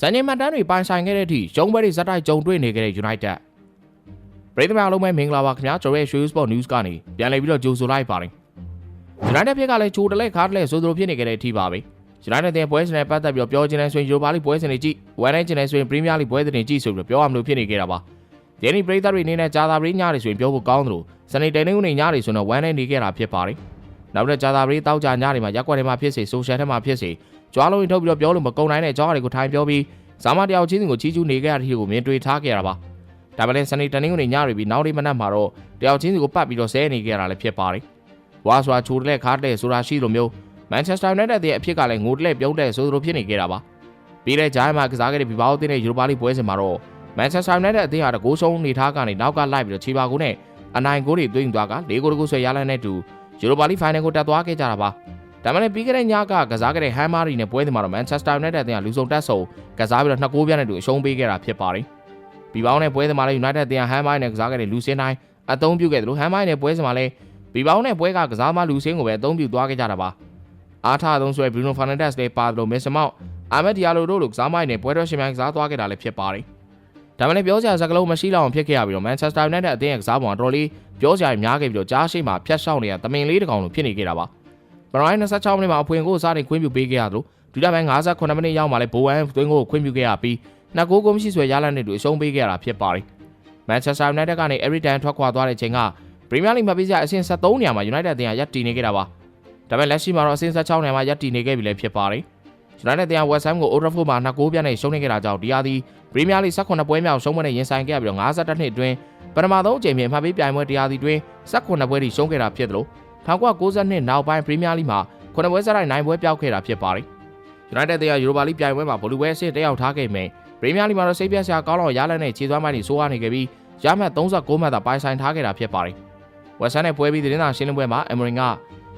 စံချိန်မှတ်တမ်းတွေပိုင်ဆိုင်ခဲ့တဲ့အထိရုံးပွဲတွေဇက်တိုက်ကြုံတွေ့နေခဲ့တဲ့ United ပြည်သူများလုံးပဲမင်္ဂလာပါခင်ဗျာကျွန်တော်ရဲ့ Show Sport News ကနေပြန်လည်ပြီးတော့ကြိုဆိုလိုက်ပါတယ် United ဖြစ်ကလည်းချိုးတလဲခါတလဲဆိုသလိုဖြစ်နေခဲ့တဲ့အထိပါပဲ United တဲ့ပွဲစဉ်နဲ့ပတ်သက်ပြီးတော့ပြောချင်တဲ့ဆိုရင် Europa League ပွဲစဉ်တွေကြည့်ဝမ်းနိုင်ချင်တဲ့ဆိုရင် Premier League ပွဲစဉ်တွေကြည့်ဆိုပြီးတော့ပြောရမလို့ဖြစ်နေခဲ့တာပါဒီနေ့ပြည်သက်တွေအနေနဲ့ဂျာသာပရိညတွေဆိုရင်ပြောဖို့ကောင်းတယ်လို့စနေတိုင်နေဦးနေညတွေဆိုတော့ဝမ်းနိုင်နေခဲ့တာဖြစ်ပါတယ်နောက်တဲ့ဂျာသာပရိတောက်ကြညတွေမှာရက်ွက်တွေမှာဖြစ်စေ social ထဲမှာဖြစ်စေကြွားလုံးရင်ထုတ်ပြီးတော့ပြောလို့မကုန်နိုင်တဲ့အကြောင်းအရာတွေကိုထိုင်ပြောပြီးဇာမတယောက်ချင်းစီကိုချီးကျူးနေခဲ့ရတဲ့ကိုမြင်တွေ့ထားခဲ့ရတာပါဒါပေမဲ့စနေတိုင်နေဦးနေညတွေပြီးနောက်ဒီမနက်မှာတော့တယောက်ချင်းစီကိုပတ်ပြီးတော့ဆဲနေခဲ့ရတာလည်းဖြစ်ပါတယ်ဝါဆွာချိုးတဲ့ခါတဲ့ဆိုတာရှိလိုမျိုး Manchester United ရဲ့အဖြစ်ကလည်းငိုတလဲပြုံးတဲ့ဆိုလိုဖြစ်နေခဲ့တာပါပြီးတဲ့ဂျိုင်းမှာကစားခဲ့တဲ့ဘီဘာအိုတင်းတဲ့ Europa League ပွဲစဉ်မှာတော့ Manchester United အသင်းဟာတကိုးဆုံးနေထားကနေနောက်ကလိုက်ပြီးတော့ခြေပါကိုနဲ့အနိုင်ကိုတွေသွင်းသွားက၄ဂိုးတကူဆွဲရလန်းတဲ့တူ Europa League Final ကိုတက်သွားခဲ့ကြတာပါဒါမှလည်းပြီးခဲ့တဲ့ညကကစားခဲ့တဲ့ Hamari နဲ့ပွဲစဉ်မှာတော့ Manchester United အသင်းဟာလူစုံတက်ဆုံကစားပြီးတော့2ဂိုးပြနဲ့တူအရှုံးပေးခဲ့တာဖြစ်ပါတယ်ဘီဘာအိုနဲ့ပွဲစဉ်မှာလည်း United အသင်းဟာ Hamari နဲ့ကစားခဲ့တဲ့လူစင်းတိုင်းအသုံးပြုခဲ့တယ်လို့ Hamari နဲ့ပွဲစဉ်မှာလည်းဘီဘာအိုနဲ့ပွဲကကစားမလူစင်းကိုပဲအသုံးပြုသွားခဲ့ကြတာပါအားထားသုံးဆွဲ Bruno Fernandes လည်းပါလို့ Mason Mount Ahmed Diallo တို့လိုကစားမိုင်းနဲ့ပွဲတော်ရှင်များကစားသွားခဲ့တာလည်းဖြစ်ပါတယ်ဒါမှလည်းပြောစရာစကားလုံးမရှိလောက်အောင်ဖြစ်ခဲ့ရပြီးတော့ Manchester United အသင်းရဲ့ကစားပုံအတော်လေးပြောစရာများခဲ့ပြီးတော့ကြားရှိမှဖျက်ရှောက်နေတာတမင်လေးတစ်ကောင်လိုဖြစ်နေခဲ့တာပါပရိုင်း26မိနစ်မှာအဖွင့်ကိုစားတင်ခွင့်ပြုပေးခဲ့ရသလိုဒုတိယပိုင်း58မိနစ်ရောက်မှလည်းဘိုဝမ်သွင်းကိုခွင့်ပြုခဲ့ရပြီးနှစ်ဂိုးကိုမရှိဆွဲရလန်းတဲ့တူအရှုံးပေးခဲ့ရတာဖြစ်ပါတယ် Manchester United ကနေ every time ထွက်ခွာသွားတဲ့ချိန်က Premier League မှာပြီးစရာအဆင့်73နေရာမှာ United အသင်းကရပ်တည်နေခဲ့တာပါဒါပေမဲ့လက်ရှိမှာတော့အဆင့်16နေရာမှာရပ်တည်နေခဲ့ပြီလည်းဖြစ်ပါတယ် United အသင်းက West Ham ကို Old Trafford မှာ2ဂိုးပြနဲ့ရှုံးနေခဲ့တာကြောင့်ဒီဟာဒီ Premier League 18ပွဲမြောက်ရှုံးပွဲနဲ့ရင်ဆိုင်ခဲ့ရပြီးတော့52နှစ်အတွင်းပထမဆုံးအကြိမ်မြေမှတ်ပေးပြိုင်ပွဲတရားစီတွင်18ပွဲထိရှုံးခဲ့တာဖြစ်တယ်လို့1992နောက်ပိုင်း Premier League မှာ9ပွဲစတိုင်း9ပွဲပြောက်ခဲ့တာဖြစ်ပါတယ် United အသင်းက Europa League ပြိုင်ပွဲမှာဘလူးဝဲအဆင့်တက်ရောက်ထားခဲ့မယ် Premier League မှာတော့စိတ်ပြတ်စရာကောင်းတော့ရလန်းနဲ့ခြေစွမ်းပိုင်းတွေစိုးရနေခဲ့ပြီးရမှတ်39မှတ်သာပိုင်ဆိုင်ထားခဲ့တာဖြစ်ပါတယ် West Ham နဲ့ပွဲပြီးသတင်းစာရှင်းလင်းပွဲမှာ Emery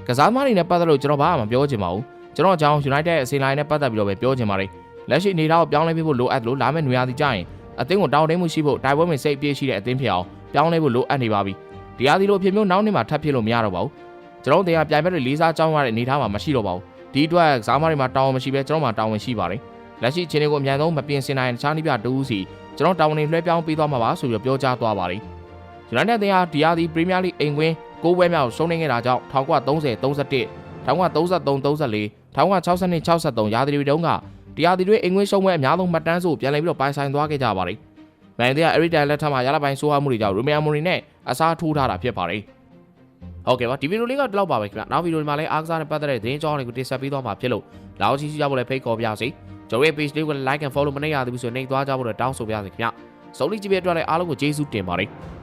ကစားသမားတွေနဲ့ပတ်သက်လို့ကျွန်တော်ဘာမှမပြောချင်ပါဘူးကျွန်တော်အကြောင်း United အစီအစဉ်နဲ့ပတ်သက်ပြီးတော့ပဲပြောချင်ပါတယ်လက်ရှိအနေထားကိုပြောင်းလဲပေးဖို့လိုအပ်တယ်လို့လာမယ့်နွေရာသီကျရင်အသင်းကိုတောင်းတမှုရှိဖို့တိုက်ပွဲဝင်စိတ်အပြည့်ရှိတဲ့အသင်းဖြစ်အောင်ပြောင်းလဲဖို့လိုအပ်နေပါပြီဒီအားဒီလိုအဖြစ်မျိုးနောက်နှစ်မှာထပ်ဖြစ်လို့မရတော့ပါဘူးကျွန်တော်တို့တရားပြိုင်ပွဲတွေလေးစားကြောင်းရတဲ့အနေထားမှာမရှိတော့ပါဘူးဒီအတွက်ကစားသမားတွေမှာတောင်းဝန်မရှိပဲကျွန်တော်မှာတောင်းဝန်ရှိပါတယ်လက်ရှိအခြေအနေကိုအများဆုံးမပြင်ဆင်နိုင်တခြားနည်းပြတူးစီကျွန်တော်တောင်းဝန်တွေလွှဲပြောင်းပေးသွားမှာပါဆိုပြီးပြောကြားသွားပါတယ် United အသင်းဟာဒီအားဒီ Premier League အိမ်ကွင်း9ပွဲမြောက်ရှုံးနေခဲ့တာကြောင့်1930 31 1933 34 1962 63ရာသီတွေတုန်းကတရားသီတွေအင်္ဂလိပ်ရှုံးပွဲအများဆုံးမှတ်တမ်းစုပြန်လည်ပြီးတော့ပိုင်ဆိုင်သွားခဲ့ကြပါတယ်။မန်ဒီယာ every time လက်ထက်မှာရလပိုင်းဆိုးဟာမှုတွေကြောင့် Romeo Mori နဲ့အစားထိုးထားတာဖြစ်ပါတယ်။ဟုတ်ကဲ့ပါဒီဗီဒီယိုလေးကဒီလောက်ပါပဲခင်ဗျာ။နောက်ဗီဒီယိုဒီမှာလည်းအားကစားနဲ့ပတ်သက်တဲ့သတင်းကြောင်းတွေကိုတင်ဆက်ပေးသွားမှာဖြစ်လို့လောက်ချီကြဖို့လည်းဖိတ်ခေါ်ပါရစေ။ကျွန်တော်ရဲ့ page လေးကို like and follow မနေရသေးဘူးဆိုရင်နှိပ်သွားကြဖို့လည်းတောင်းဆိုပါရစေခင်ဗျာ။စုံလီကြည့်ပြတဲ့အတွက်လည်းအားလုံးကိုကျေးဇူးတင်ပါတယ်။